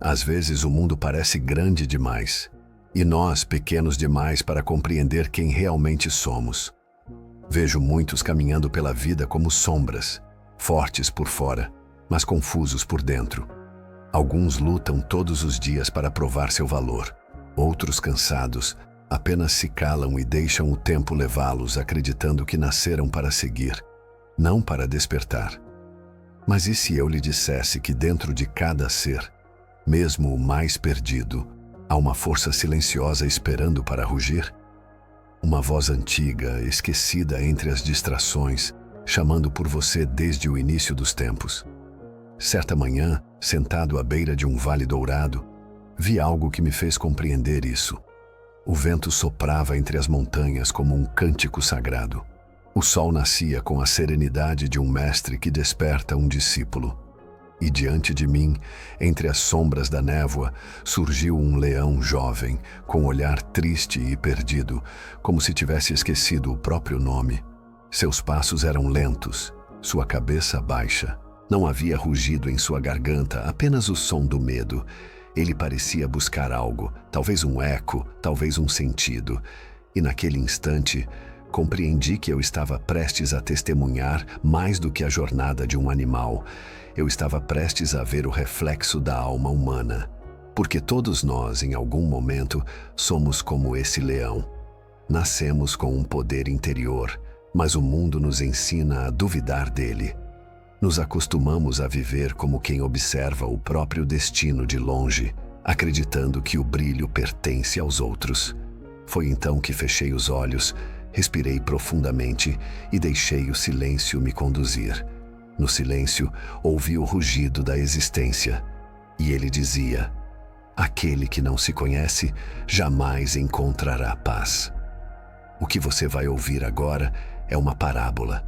Às vezes o mundo parece grande demais, e nós pequenos demais para compreender quem realmente somos. Vejo muitos caminhando pela vida como sombras, fortes por fora, mas confusos por dentro. Alguns lutam todos os dias para provar seu valor. Outros, cansados, apenas se calam e deixam o tempo levá-los acreditando que nasceram para seguir, não para despertar. Mas e se eu lhe dissesse que dentro de cada ser, mesmo o mais perdido, há uma força silenciosa esperando para rugir? Uma voz antiga, esquecida entre as distrações, chamando por você desde o início dos tempos. Certa manhã, sentado à beira de um vale dourado, vi algo que me fez compreender isso. O vento soprava entre as montanhas como um cântico sagrado. O sol nascia com a serenidade de um mestre que desperta um discípulo. E diante de mim, entre as sombras da névoa, surgiu um leão jovem, com olhar triste e perdido, como se tivesse esquecido o próprio nome. Seus passos eram lentos, sua cabeça baixa. Não havia rugido em sua garganta, apenas o som do medo. Ele parecia buscar algo, talvez um eco, talvez um sentido. E naquele instante, compreendi que eu estava prestes a testemunhar mais do que a jornada de um animal. Eu estava prestes a ver o reflexo da alma humana. Porque todos nós, em algum momento, somos como esse leão. Nascemos com um poder interior, mas o mundo nos ensina a duvidar dele. Nos acostumamos a viver como quem observa o próprio destino de longe, acreditando que o brilho pertence aos outros. Foi então que fechei os olhos, respirei profundamente e deixei o silêncio me conduzir. No silêncio, ouvi o rugido da existência, e ele dizia: aquele que não se conhece jamais encontrará paz. O que você vai ouvir agora é uma parábola,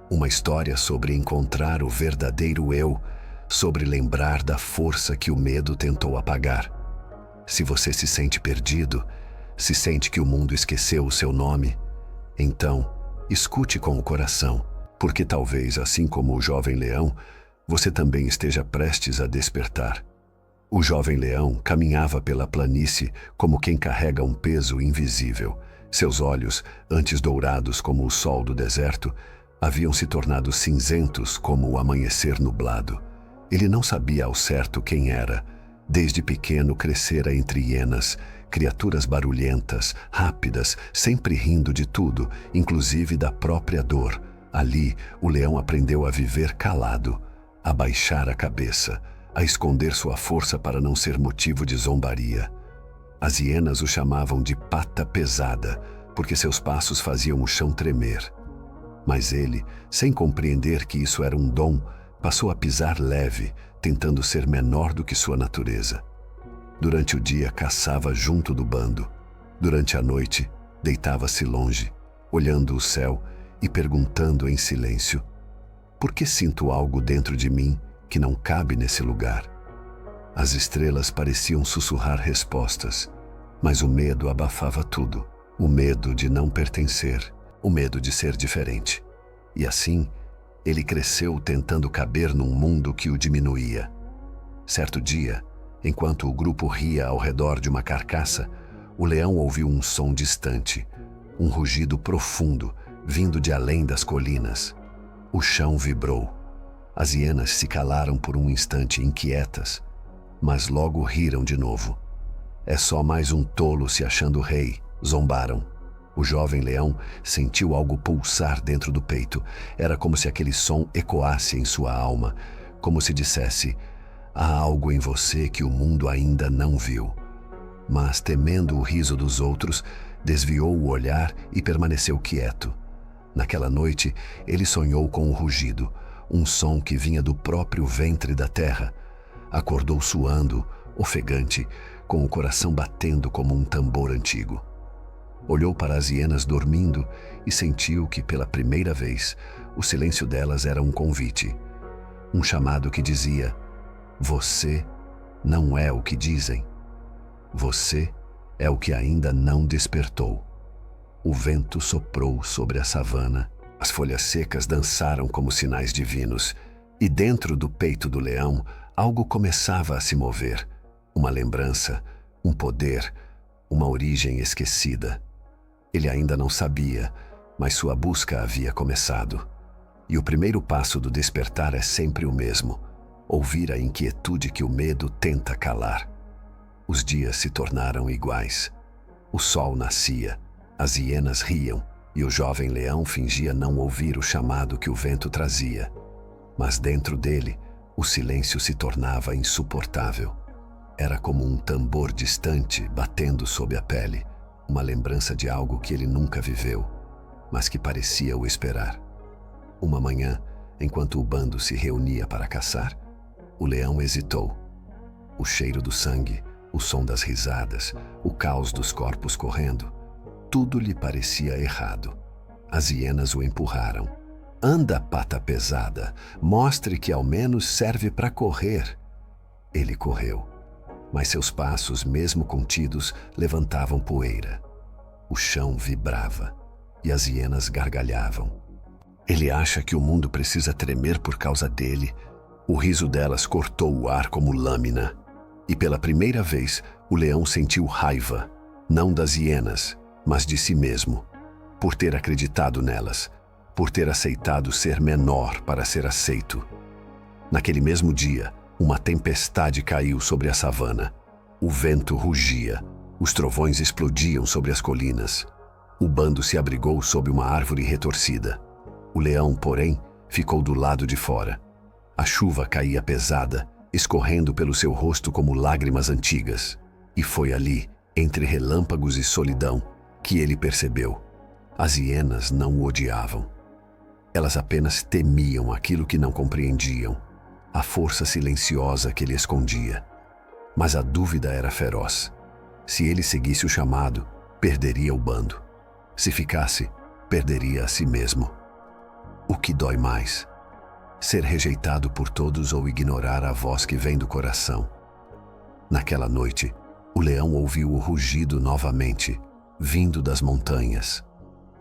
uma história sobre encontrar o verdadeiro eu, sobre lembrar da força que o medo tentou apagar. Se você se sente perdido, se sente que o mundo esqueceu o seu nome, então escute com o coração, porque talvez, assim como o jovem leão, você também esteja prestes a despertar. O jovem leão caminhava pela planície como quem carrega um peso invisível. Seus olhos, antes dourados como o sol do deserto, haviam se tornado cinzentos como o amanhecer nublado. Ele não sabia ao certo quem era. Desde pequeno crescera entre hienas, criaturas barulhentas, rápidas, sempre rindo de tudo, inclusive da própria dor. Ali, o leão aprendeu a viver calado, a baixar a cabeça, a esconder sua força para não ser motivo de zombaria. As hienas o chamavam de pata pesada, porque seus passos faziam o chão tremer. Mas ele, sem compreender que isso era um dom, passou a pisar leve, tentando ser menor do que sua natureza. Durante o dia, caçava junto do bando. Durante a noite, deitava-se longe, olhando o céu e perguntando em silêncio: por que sinto algo dentro de mim que não cabe nesse lugar? As estrelas pareciam sussurrar respostas, mas o medo abafava tudo. O medo de não pertencer, o medo de ser diferente. E assim, ele cresceu tentando caber num mundo que o diminuía. Certo dia, enquanto o grupo ria ao redor de uma carcaça, o leão ouviu um som distante, um rugido profundo, vindo de além das colinas. O chão vibrou. As hienas se calaram por um instante inquietas, mas logo riram de novo. É só mais um tolo se achando rei, zombaram. O jovem leão sentiu algo pulsar dentro do peito. Era como se aquele som ecoasse em sua alma, como se dissesse: há algo em você que o mundo ainda não viu. Mas, temendo o riso dos outros, desviou o olhar e permaneceu quieto. Naquela noite, ele sonhou com um rugido, um som que vinha do próprio ventre da terra. Acordou suando, ofegante, com o coração batendo como um tambor antigo. Olhou para as hienas dormindo e sentiu que, pela primeira vez, o silêncio delas era um convite. Um chamado que dizia: você não é o que dizem. Você é o que ainda não despertou. O vento soprou sobre a savana, as folhas secas dançaram como sinais divinos, e dentro do peito do leão, algo começava a se mover. uma lembrança, um poder, uma origem esquecida. Ele ainda não sabia, mas sua busca havia começado. E o primeiro passo do despertar é sempre o mesmo: ouvir a inquietude que o medo tenta calar. Os dias se tornaram iguais. O sol nascia, as hienas riam e o jovem leão fingia não ouvir o chamado que o vento trazia. Mas dentro dele, o silêncio se tornava insuportável. Era como um tambor distante batendo sob a pele, uma lembrança de algo que ele nunca viveu, mas que parecia o esperar. Uma manhã, enquanto o bando se reunia para caçar, o leão hesitou. O cheiro do sangue, o som das risadas, o caos dos corpos correndo, tudo lhe parecia errado. As hienas o empurraram. Anda, pata pesada, mostre que ao menos serve para correr. Ele correu, mas seus passos, mesmo contidos, levantavam poeira. O chão vibrava e as hienas gargalhavam. Ele acha que o mundo precisa tremer por causa dele. O riso delas cortou o ar como lâmina. E pela primeira vez, o leão sentiu raiva, não das hienas, mas de si mesmo, por ter acreditado nelas, por ter aceitado ser menor para ser aceito. Naquele mesmo dia, uma tempestade caiu sobre a savana. O vento rugia, os trovões explodiam sobre as colinas. O bando se abrigou sob uma árvore retorcida. O leão, porém, ficou do lado de fora. A chuva caía pesada, escorrendo pelo seu rosto como lágrimas antigas. E foi ali, entre relâmpagos e solidão, que ele percebeu: as hienas não o odiavam. Elas apenas temiam aquilo que não compreendiam, a força silenciosa que ele escondia. Mas a dúvida era feroz. Se ele seguisse o chamado, perderia o bando. Se ficasse, perderia a si mesmo. O que dói mais? Ser rejeitado por todos ou ignorar a voz que vem do coração? Naquela noite, o leão ouviu o rugido novamente, vindo das montanhas.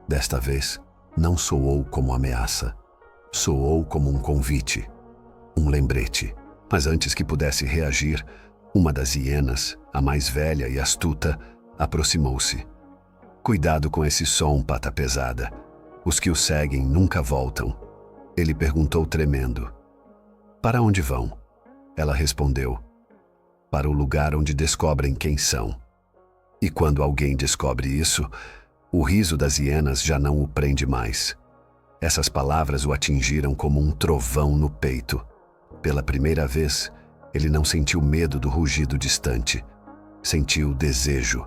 Desta vez, não soou como ameaça. Soou como um convite, um lembrete. Mas antes que pudesse reagir, uma das hienas, a mais velha e astuta, aproximou-se. Cuidado com esse som, pata pesada. Os que o seguem nunca voltam. Ele perguntou tremendo. Para onde vão? Ela respondeu. Para o lugar onde descobrem quem são. E quando alguém descobre isso, o riso das hienas já não o prende mais. Essas palavras o atingiram como um trovão no peito. Pela primeira vez, ele não sentiu medo do rugido distante. Sentiu desejo.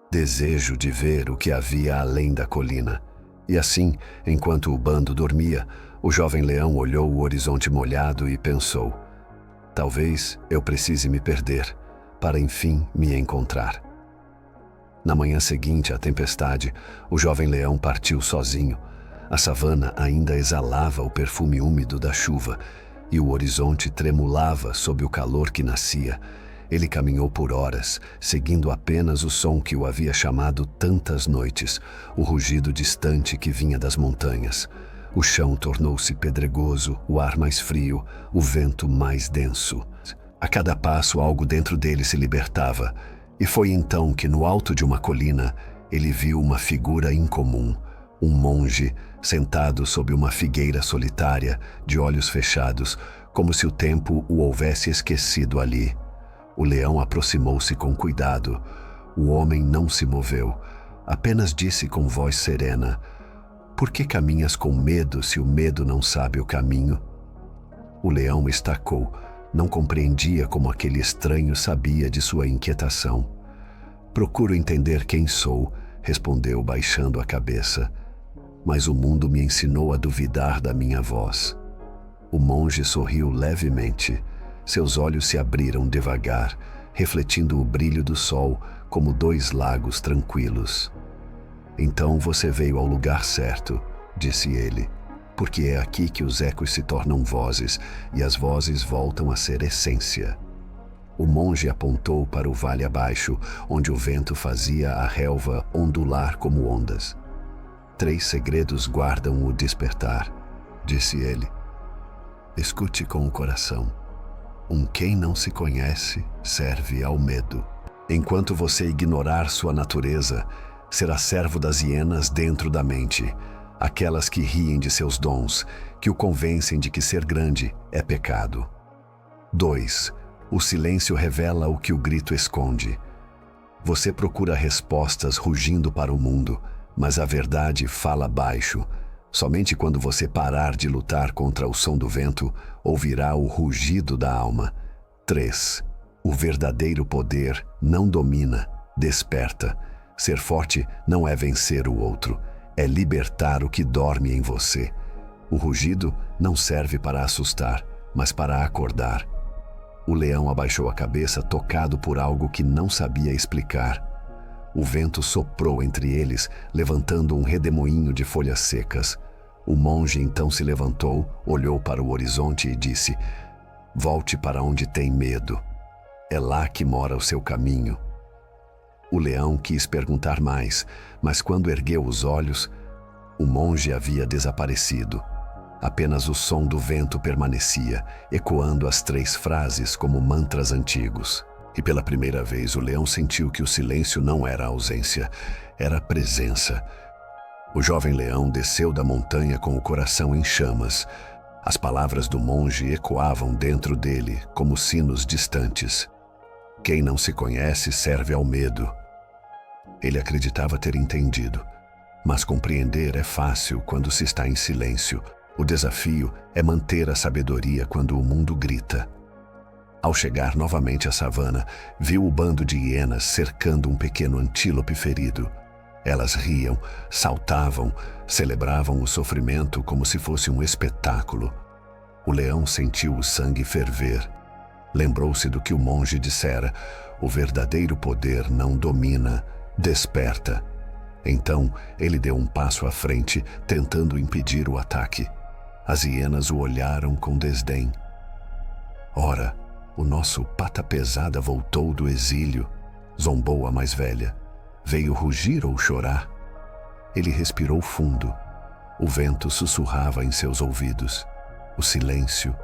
Desejo de ver o que havia além da colina. E assim, enquanto o bando dormia, o jovem leão olhou o horizonte molhado e pensou: talvez eu precise me perder, para enfim me encontrar. Na manhã seguinte à tempestade, o jovem leão partiu sozinho. A savana ainda exalava o perfume úmido da chuva e o horizonte tremulava sob o calor que nascia. Ele caminhou por horas, seguindo apenas o som que o havia chamado tantas noites, o rugido distante que vinha das montanhas. O chão tornou-se pedregoso, o ar mais frio, o vento mais denso. A cada passo algo dentro dele se libertava, e foi então que no alto de uma colina ele viu uma figura incomum, um monge sentado sob uma figueira solitária, de olhos fechados, como se o tempo o houvesse esquecido ali. O leão aproximou-se com cuidado. O homem não se moveu, apenas disse com voz serena: por que caminhas com medo se o medo não sabe o caminho? O leão estacou, não compreendia como aquele estranho sabia de sua inquietação. Procuro entender quem sou, respondeu baixando a cabeça. Mas o mundo me ensinou a duvidar da minha voz. O monge sorriu levemente. Seus olhos se abriram devagar, refletindo o brilho do sol como dois lagos tranquilos. Então você veio ao lugar certo, disse ele, porque é aqui que os ecos se tornam vozes e as vozes voltam a ser essência. O monge apontou para o vale abaixo, onde o vento fazia a relva ondular como ondas. 3 segredos guardam o despertar, disse ele. Escute com o coração. Quem não se conhece serve ao medo. Enquanto você ignorar sua natureza, será servo das hienas dentro da mente, aquelas que riem de seus dons, que o convencem de que ser grande é pecado. 2. O silêncio revela o que o grito esconde. Você procura respostas rugindo para o mundo, mas a verdade fala baixo. Somente quando você parar de lutar contra o som do vento, ouvirá o rugido da alma. 3. O verdadeiro poder não domina, desperta. Ser forte não é vencer o outro, é libertar o que dorme em você. O rugido não serve para assustar, mas para acordar. O leão abaixou a cabeça, tocado por algo que não sabia explicar. O vento soprou entre eles, levantando um redemoinho de folhas secas. O monge então se levantou, olhou para o horizonte e disse: "Volte para onde tem medo. É lá que mora o seu caminho." O leão quis perguntar mais, mas quando ergueu os olhos, o monge havia desaparecido. Apenas o som do vento permanecia, ecoando as 3 frases como mantras antigos. E pela primeira vez o leão sentiu que o silêncio não era ausência, era presença. O jovem leão desceu da montanha com o coração em chamas. As palavras do monge ecoavam dentro dele como sinos distantes. Quem não se conhece serve ao medo. Ele acreditava ter entendido, mas compreender é fácil quando se está em silêncio. O desafio é manter a sabedoria quando o mundo grita. Ao chegar novamente à savana, viu o bando de hienas cercando um pequeno antílope ferido. Elas riam, saltavam, celebravam o sofrimento como se fosse um espetáculo. O leão sentiu o sangue ferver. Lembrou-se do que o monge dissera: o verdadeiro poder não domina, desperta. Então, ele deu um passo à frente, tentando impedir o ataque. As hienas o olharam com desdém. "Ora, o nosso pata pesada voltou do exílio", zombou a mais velha. "Veio rugir ou chorar?" Ele respirou fundo. O vento sussurrava em seus ouvidos. O silêncio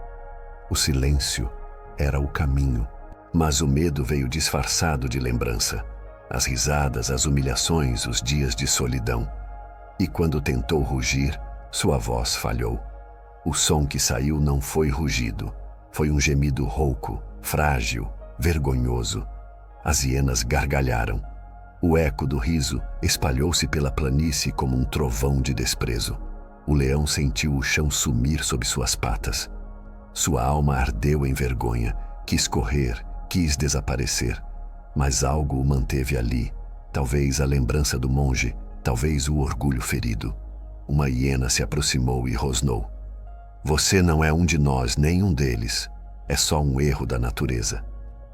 era o caminho. Mas o medo veio disfarçado de lembrança. As risadas, as humilhações, os dias de solidão. E quando tentou rugir, sua voz falhou. O som que saiu não foi rugido. Foi um gemido rouco, frágil, vergonhoso. As hienas gargalharam. O eco do riso espalhou-se pela planície como um trovão de desprezo. O leão sentiu o chão sumir sob suas patas. Sua alma ardeu em vergonha, quis correr, quis desaparecer. Mas algo o manteve ali, talvez a lembrança do monge, talvez o orgulho ferido. Uma hiena se aproximou e rosnou: "Você não é um de nós, nem um deles. É só um erro da natureza."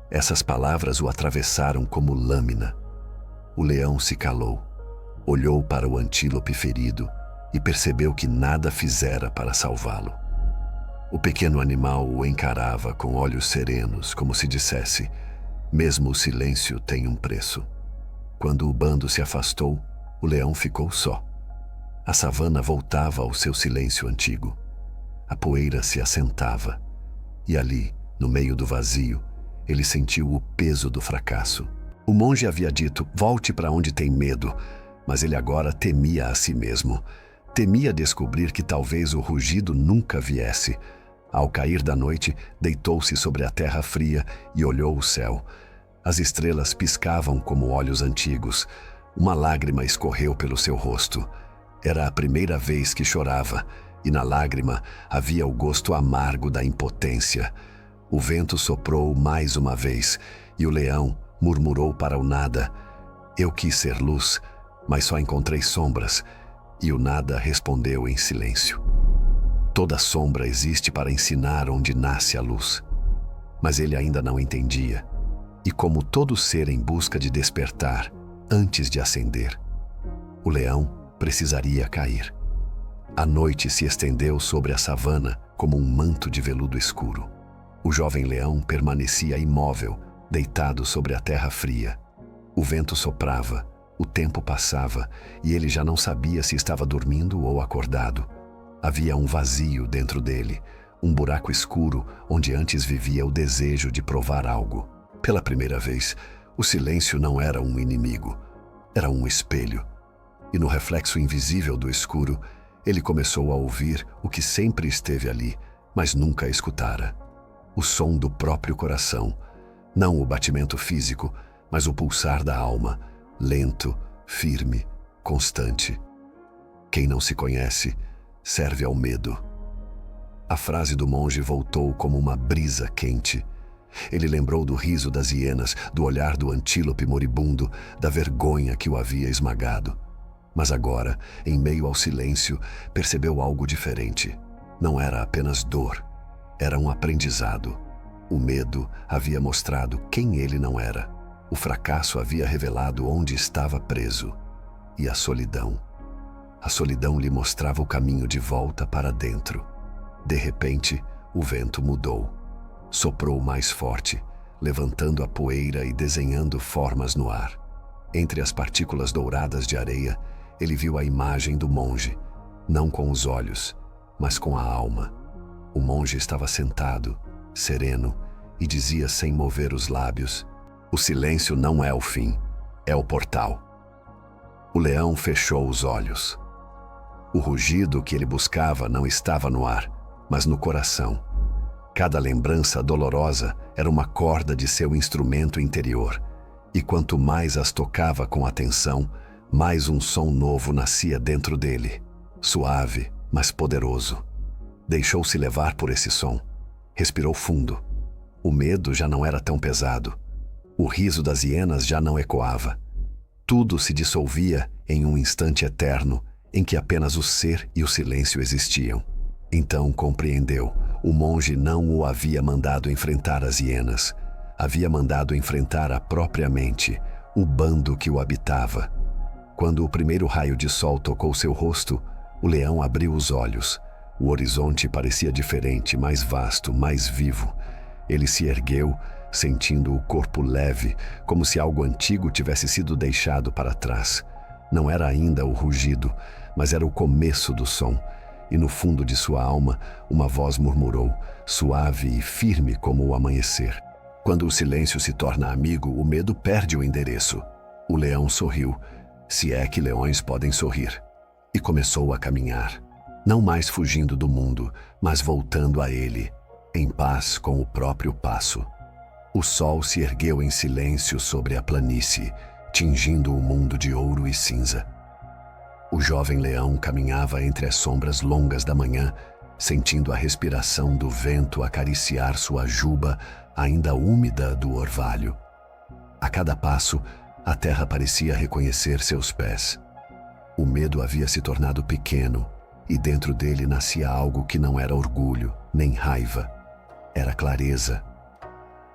Essas palavras o atravessaram como lâmina. O leão se calou, olhou para o antílope ferido e percebeu que nada fizera para salvá-lo. O pequeno animal o encarava com olhos serenos, como se dissesse: "Mesmo o silêncio tem um preço." Quando o bando se afastou, o leão ficou só. A savana voltava ao seu silêncio antigo. A poeira se assentava. E ali, no meio do vazio, ele sentiu o peso do fracasso. O monge havia dito: "Volte para onde tem medo", mas ele agora temia a si mesmo. Temia descobrir que talvez o rugido nunca viesse. Ao cair da noite, deitou-se sobre a terra fria e olhou o céu. As estrelas piscavam como olhos antigos. Uma lágrima escorreu pelo seu rosto. Era a primeira vez que chorava, e na lágrima havia o gosto amargo da impotência. O vento soprou mais uma vez, e o leão murmurou para o nada: "Eu quis ser luz, mas só encontrei sombras." E o nada respondeu em silêncio. Toda sombra existe para ensinar onde nasce a luz. Mas ele ainda não entendia. E como todo ser em busca de despertar, antes de acender, o leão precisaria cair. A noite se estendeu sobre a savana como um manto de veludo escuro. O jovem leão permanecia imóvel, deitado sobre a terra fria. O vento soprava, o tempo passava, e ele já não sabia se estava dormindo ou acordado. Havia um vazio dentro dele, um buraco escuro onde antes vivia o desejo de provar algo. Pela primeira vez, o silêncio não era um inimigo, era um espelho. E no reflexo invisível do escuro, ele começou a ouvir o que sempre esteve ali, mas nunca escutara. O som do próprio coração, não o batimento físico, mas o pulsar da alma, lento, firme, constante. Quem não se conhece, serve ao medo. A frase do monge voltou como uma brisa quente. Ele lembrou do riso das hienas, do olhar do antílope moribundo, da vergonha que o havia esmagado. Mas agora, em meio ao silêncio, percebeu algo diferente. Não era apenas dor, era um aprendizado. O medo havia mostrado quem ele não era. O fracasso havia revelado onde estava preso. E a solidão. A solidão lhe mostrava o caminho de volta para dentro. De repente, o vento mudou. Soprou mais forte, levantando a poeira e desenhando formas no ar. Entre as partículas douradas de areia, ele viu a imagem do monge, não com os olhos, mas com a alma. O monge estava sentado, sereno, e dizia sem mover os lábios: "O silêncio não é o fim, é o portal." O leão fechou os olhos. O rugido que ele buscava não estava no ar, mas no coração. Cada lembrança dolorosa era uma corda de seu instrumento interior, e quanto mais as tocava com atenção, mais um som novo nascia dentro dele, suave, mas poderoso. Deixou-se levar por esse som. Respirou fundo. O medo já não era tão pesado. O riso das hienas já não ecoava. Tudo se dissolvia em um instante eterno em que apenas o ser e o silêncio existiam. Então compreendeu. O monge não o havia mandado enfrentar as hienas. Havia mandado enfrentar a própria mente, o bando que o habitava. Quando o primeiro raio de sol tocou seu rosto, o leão abriu os olhos. O horizonte parecia diferente, mais vasto, mais vivo. Ele se ergueu, sentindo o corpo leve, como se algo antigo tivesse sido deixado para trás. Não era ainda o rugido, mas era o começo do som. E no fundo de sua alma, uma voz murmurou, suave e firme como o amanhecer. Quando o silêncio se torna amigo, o medo perde o endereço. O leão sorriu, se é que leões podem sorrir, e começou a caminhar, não mais fugindo do mundo, mas voltando a ele, em paz com o próprio passo. O sol se ergueu em silêncio sobre a planície, tingindo o mundo de ouro e cinza. O jovem leão caminhava entre as sombras longas da manhã, sentindo a respiração do vento acariciar sua juba ainda úmida do orvalho. A cada passo, a terra parecia reconhecer seus pés. O medo havia se tornado pequeno, e dentro dele nascia algo que não era orgulho, nem raiva. Era clareza.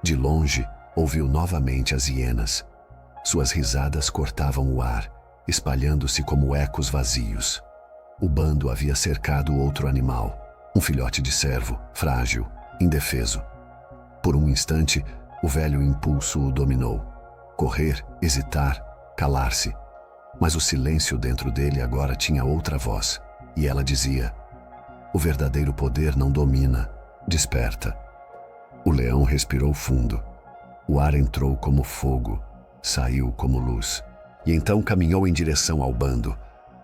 De longe, ouviu novamente as hienas. Suas risadas cortavam o ar, espalhando-se como ecos vazios. O bando havia cercado outro animal, um filhote de cervo, frágil, indefeso. Por um instante, o velho impulso o dominou. Correr, hesitar, calar-se. Mas o silêncio dentro dele agora tinha outra voz, e ela dizia: "O verdadeiro poder não domina, desperta." O leão respirou fundo. O ar entrou como fogo, saiu como luz. E então caminhou em direção ao bando.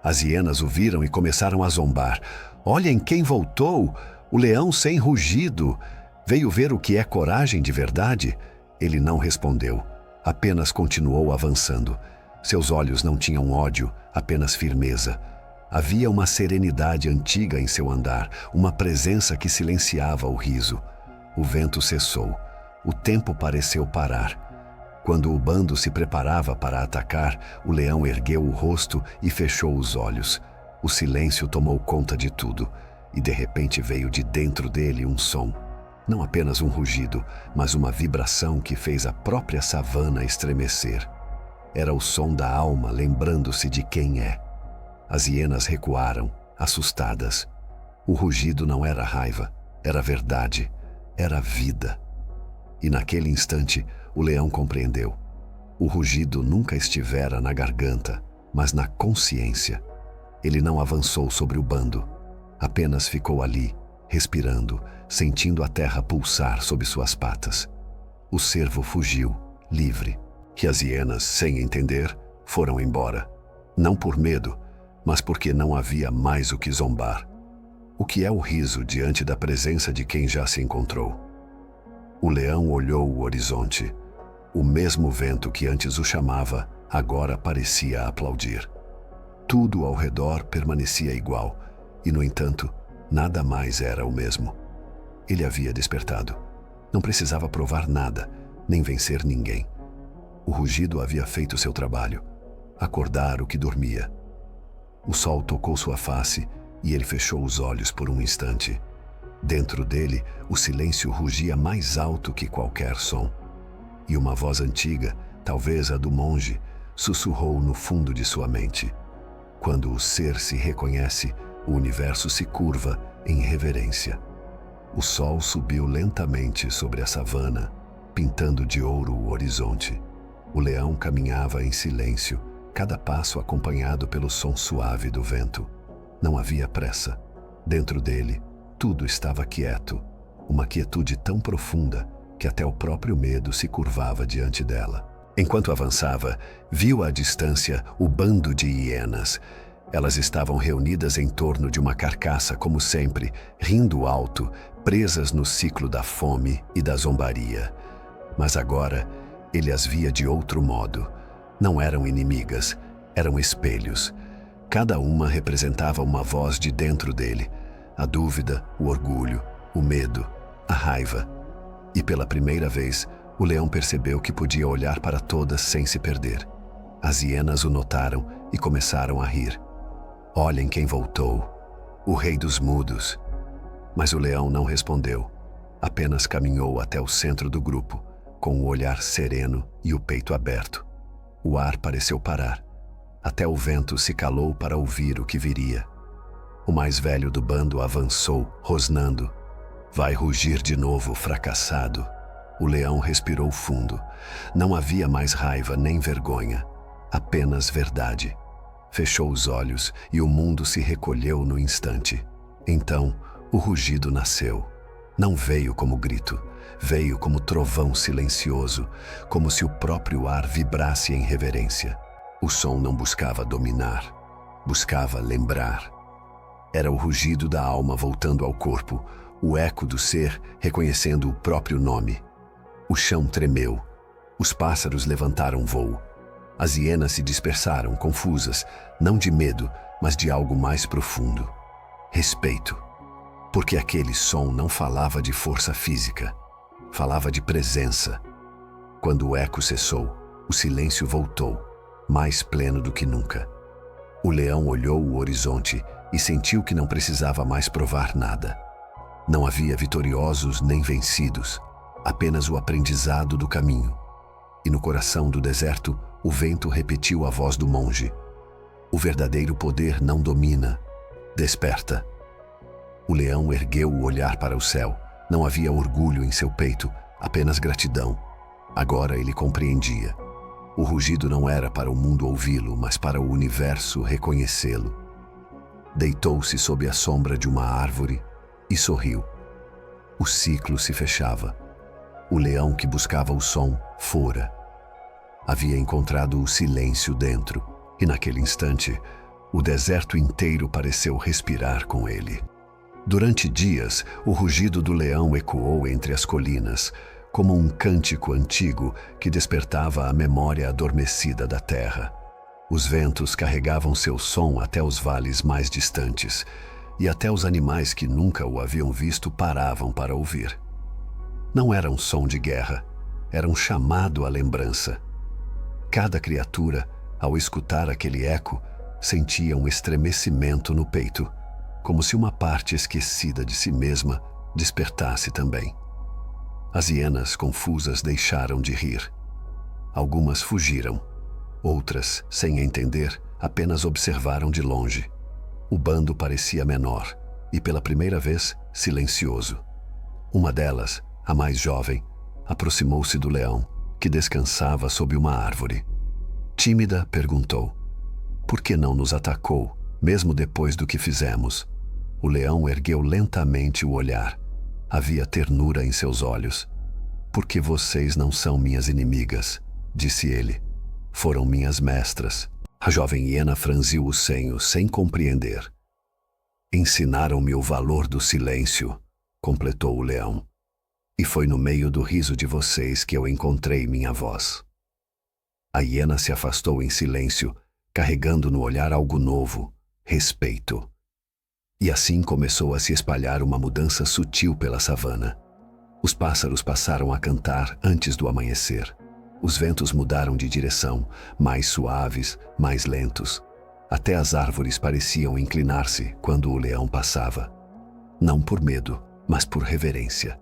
As hienas o viram e começaram a zombar. "Olhem quem voltou! O leão sem rugido! Veio ver o que é coragem de verdade?" Ele não respondeu, apenas continuou avançando. Seus olhos não tinham ódio, apenas firmeza. Havia uma serenidade antiga em seu andar, uma presença que silenciava o riso. O vento cessou. O tempo pareceu parar. Quando o bando se preparava para atacar, o leão ergueu o rosto e fechou os olhos. O silêncio tomou conta de tudo, e de repente veio de dentro dele um som. Não apenas um rugido, mas uma vibração que fez a própria savana estremecer. Era o som da alma lembrando-se de quem é. As hienas recuaram, assustadas. O rugido não era raiva, era verdade, era vida. E naquele instante, o leão compreendeu. O rugido nunca estivera na garganta, mas na consciência. Ele não avançou sobre o bando, apenas ficou ali, respirando, sentindo a terra pulsar sob suas patas. O cervo fugiu, livre, e as hienas, sem entender, foram embora. Não por medo, mas porque não havia mais o que zombar. O que é o riso diante da presença de quem já se encontrou? O leão olhou o horizonte. O mesmo vento que antes o chamava, agora parecia aplaudir. Tudo ao redor permanecia igual, e, no entanto, nada mais era o mesmo. Ele havia despertado. Não precisava provar nada, nem vencer ninguém. O rugido havia feito seu trabalho, acordar o que dormia. O sol tocou sua face e ele fechou os olhos por um instante. Dentro dele, o silêncio rugia mais alto que qualquer som. E uma voz antiga, talvez a do monge, sussurrou no fundo de sua mente. Quando o ser se reconhece, o universo se curva em reverência. O sol subiu lentamente sobre a savana, pintando de ouro o horizonte. O leão caminhava em silêncio, cada passo acompanhado pelo som suave do vento. Não havia pressa. Dentro dele, tudo estava quieto, uma quietude tão profunda que até o próprio medo se curvava diante dela. Enquanto avançava, viu à distância o bando de hienas. Elas estavam reunidas em torno de uma carcaça, como sempre, rindo alto, presas no ciclo da fome e da zombaria. Mas agora, ele as via de outro modo. Não eram inimigas, eram espelhos. Cada uma representava uma voz de dentro dele. A dúvida, o orgulho, o medo, a raiva. E pela primeira vez, o leão percebeu que podia olhar para todas sem se perder. As hienas o notaram e começaram a rir. Olhem quem voltou, o rei dos mudos. Mas o leão não respondeu, apenas caminhou até o centro do grupo, com o olhar sereno e o peito aberto. O ar pareceu parar. Até o vento se calou para ouvir o que viria. O mais velho do bando avançou, rosnando. Vai rugir de novo, fracassado. O leão respirou fundo. Não havia mais raiva nem vergonha, apenas verdade. Fechou os olhos e o mundo se recolheu no instante. Então, o rugido nasceu. Não veio como grito, veio como trovão silencioso, como se o próprio ar vibrasse em reverência. O som não buscava dominar, buscava lembrar. Era o rugido da alma voltando ao corpo, o eco do ser reconhecendo o próprio nome. O chão tremeu, os pássaros levantaram voo. As hienas se dispersaram, confusas, não de medo, mas de algo mais profundo. Respeito. Porque aquele som não falava de força física, falava de presença. Quando o eco cessou, o silêncio voltou, mais pleno do que nunca. O leão olhou o horizonte e sentiu que não precisava mais provar nada. Não havia vitoriosos nem vencidos, apenas o aprendizado do caminho. E no coração do deserto, o vento repetiu a voz do monge. O verdadeiro poder não domina, desperta. O leão ergueu o olhar para o céu. Não havia orgulho em seu peito, apenas gratidão. Agora ele compreendia. O rugido não era para o mundo ouvi-lo, mas para o universo reconhecê-lo. Deitou-se sob a sombra de uma árvore e sorriu. O ciclo se fechava. O leão que buscava o som fora. Havia encontrado o silêncio dentro, e naquele instante, o deserto inteiro pareceu respirar com ele. Durante dias, o rugido do leão ecoou entre as colinas, como um cântico antigo que despertava a memória adormecida da terra. Os ventos carregavam seu som até os vales mais distantes, e até os animais que nunca o haviam visto paravam para ouvir. Não era um som de guerra, era um chamado à lembrança. Cada criatura, ao escutar aquele eco, sentia um estremecimento no peito, como se uma parte esquecida de si mesma despertasse também. As hienas confusas deixaram de rir. Algumas fugiram. Outras, sem entender, apenas observaram de longe. O bando parecia menor e, pela primeira vez, silencioso. Uma delas, a mais jovem, aproximou-se do leão, que descansava sob uma árvore. Tímida, perguntou: "Por que não nos atacou, mesmo depois do que fizemos?" O leão ergueu lentamente o olhar. Havia ternura em seus olhos. Porque vocês não são minhas inimigas, disse ele. Foram minhas mestras. A jovem hiena franziu o senho sem compreender. Ensinaram-me o valor do silêncio, completou o leão. E foi no meio do riso de vocês que eu encontrei minha voz. A hiena se afastou em silêncio, carregando no olhar algo novo, respeito. E assim começou a se espalhar uma mudança sutil pela savana. Os pássaros passaram a cantar antes do amanhecer. Os ventos mudaram de direção, mais suaves, mais lentos. Até as árvores pareciam inclinar-se quando o leão passava. Não por medo, mas por reverência.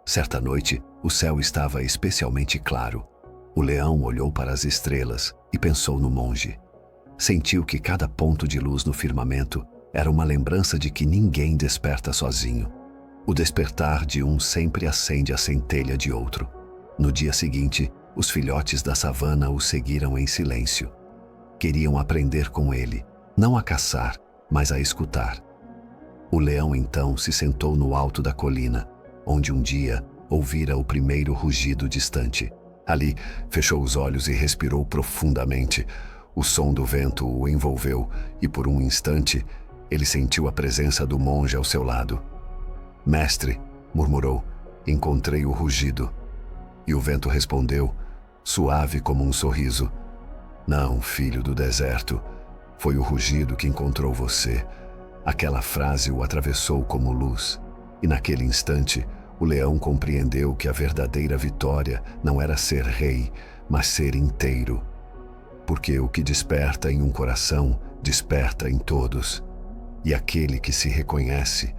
Certa noite, o céu estava especialmente claro. O leão olhou para as estrelas e pensou no monge. Sentiu que cada ponto de luz no firmamento era uma lembrança de que ninguém desperta sozinho. O despertar de um sempre acende a centelha de outro. No dia seguinte, os filhotes da savana o seguiram em silêncio. Queriam aprender com ele, não a caçar, mas a escutar. O leão então se sentou no alto da colina, onde um dia ouvira o primeiro rugido distante. Ali, fechou os olhos e respirou profundamente. O som do vento o envolveu e, por um instante, ele sentiu a presença do monge ao seu lado. Mestre, murmurou, encontrei o rugido. E o vento respondeu, suave como um sorriso. Não, filho do deserto, foi o rugido que encontrou você. Aquela frase o atravessou como luz. E naquele instante, o leão compreendeu que a verdadeira vitória não era ser rei, mas ser inteiro. Porque o que desperta em um coração, desperta em todos. E aquele que se reconhece,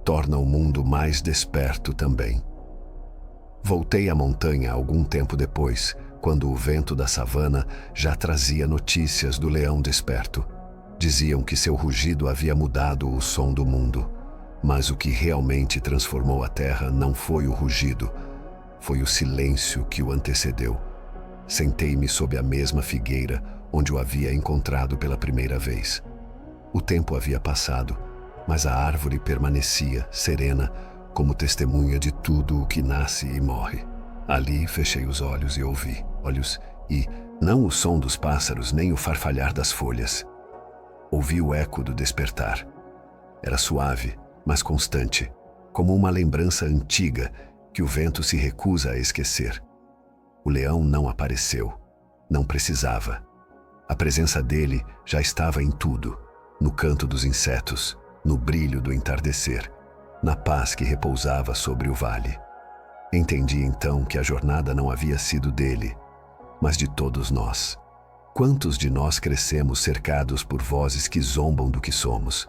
torna o mundo mais desperto também. Voltei à montanha algum tempo depois, quando o vento da savana já trazia notícias do leão desperto. Diziam que seu rugido havia mudado o som do mundo. Mas o que realmente transformou a terra não foi o rugido, foi o silêncio que o antecedeu. Sentei-me sob a mesma figueira onde o havia encontrado pela primeira vez. O tempo havia passado, mas a árvore permanecia serena, como testemunha de tudo o que nasce e morre. Ali fechei os olhos e ouvi, e não o som dos pássaros nem o farfalhar das folhas. Ouvi o eco do despertar. Era suave, mas constante, como uma lembrança antiga que o vento se recusa a esquecer. O leão não apareceu, não precisava. A presença dele já estava em tudo, no canto dos insetos, no brilho do entardecer, na paz que repousava sobre o vale. Entendi então que a jornada não havia sido dele, mas de todos nós. Quantos de nós crescemos cercados por vozes que zombam do que somos?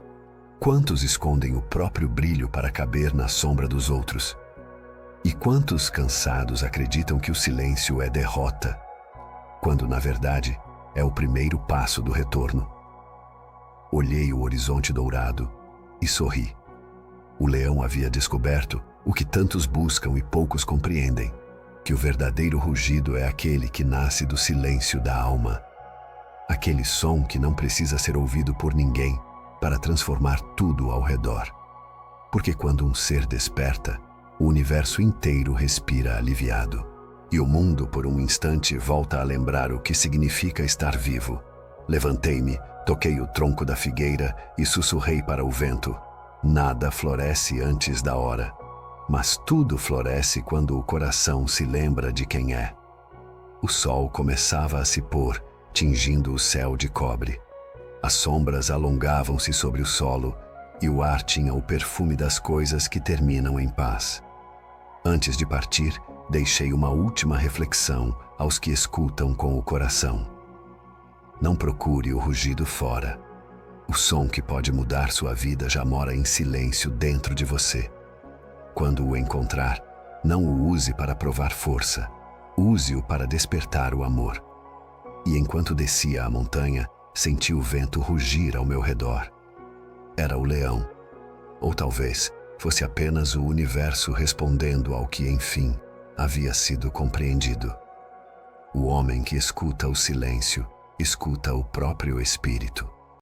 Quantos escondem o próprio brilho para caber na sombra dos outros? E quantos cansados acreditam que o silêncio é derrota, quando na verdade é o primeiro passo do retorno? Olhei o horizonte dourado e sorri. O leão havia descoberto o que tantos buscam e poucos compreendem, que o verdadeiro rugido é aquele que nasce do silêncio da alma. Aquele som que não precisa ser ouvido por ninguém para transformar tudo ao redor. Porque quando um ser desperta, o universo inteiro respira aliviado, e o mundo por um instante volta a lembrar o que significa estar vivo. Levantei-me, toquei o tronco da figueira e sussurrei para o vento. Nada floresce antes da hora, mas tudo floresce quando o coração se lembra de quem é. O sol começava a se pôr, tingindo o céu de cobre. As sombras alongavam-se sobre o solo e o ar tinha o perfume das coisas que terminam em paz. Antes de partir, deixei uma última reflexão aos que escutam com o coração. Não procure o rugido fora. O som que pode mudar sua vida já mora em silêncio dentro de você. Quando o encontrar, não o use para provar força. Use-o para despertar o amor. E enquanto descia a montanha, senti o vento rugir ao meu redor. Era o leão. Ou talvez fosse apenas o universo respondendo ao que, enfim, havia sido compreendido. O homem que escuta o silêncio, escuta o próprio espírito.